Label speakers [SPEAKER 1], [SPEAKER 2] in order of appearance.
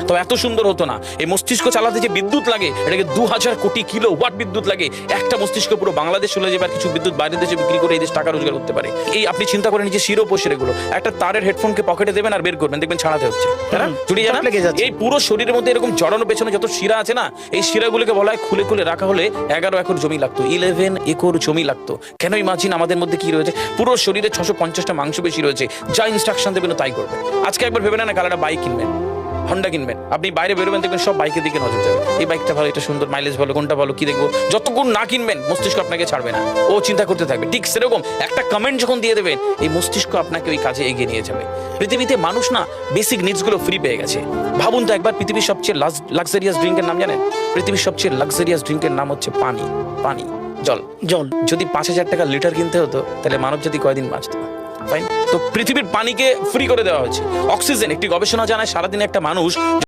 [SPEAKER 1] তবে এত সুন্দর হতো না। এই মস্তিষ্ক চালাতে যে বিদ্যুৎ লাগে, এটাকে 2000 কোটি কিলো ওয়াট বিদ্যুৎ লাগে। একটা মস্তিষ্ক পুরো বাংলাদেশ চলে যাবে, আর কিছু বিদ্যুৎ বাইরের দেশে বিক্রি করে এই দেশ টাকা রোজগার করতে পারে। এই আপনি চিন্তা করেন যে শিরোপশিরাগুলো, একটা তারের হেডফোনকে পকেটে দেবেন আর বের করবেন, দেখবেন ছাড়াতে হচ্ছে, তাই না? জুড়িয়ে জানা এই পুরো শরীরের মধ্যে এরকম জড়ানো পেছনে যত শিরা আছে না, এই শিরাগুলোকে বলা হয় খুলে খুলে রাখা হলে 11 একর জমি লাগতো, 11 একর জমি লাগতো। কেন ইমাজিন আমাদের মধ্যে কি রয়েছে, পুরো শরীরে 650টা মাংসপেশি রয়েছে, যা ইনস্ট্রাকশন দেবেন তাই করবে। আজকে একবার ভেবে না কাল একটা বাইক কিনবেন, হন্ডা কিনবেন, আপনি বাইরে বেরোবেন দেখবেন সব বাইকের দিকে নজর যাবে, এই বাইকটা ভালো, এটা সুন্দর, মাইলেজ ভালো, কোনটা ভালো, কি দেখবো। যতক্ষণ না কিনবেন মস্তিষ্ক আপনাকে ছাড়বে না, ও চিন্তা করতে থাকবে। ঠিক সেরকম একটা কমেন্ট যখন দিয়ে দেবেন, এই মস্তিষ্ক আপনাকে ওই কাজে এগিয়ে নিয়ে যাবে। পৃথিবীতে মানুষ না বেসিক নিডসগুলো ফ্রি পেয়ে গেছে। ভাবুন তো একবার, পৃথিবীর সবচেয়ে লাক্সারিয়াস ড্রিঙ্কের নাম জানেন? পৃথিবীর সবচেয়ে লাক্সারিয়াস ড্রিঙ্কের নাম হচ্ছে পানি। পানি, জল। জল যদি 5000 টাকা লিটার কিনতে হতো, তাহলে মানব জাতি কয়দিন বাঁচতো? তো পৃথিবীর পানিকে ফ্রি করে দেওয়া হয়েছে। অক্সিজেন, একটি গবেষণা জানায় সারাদিনে একটা মানুষ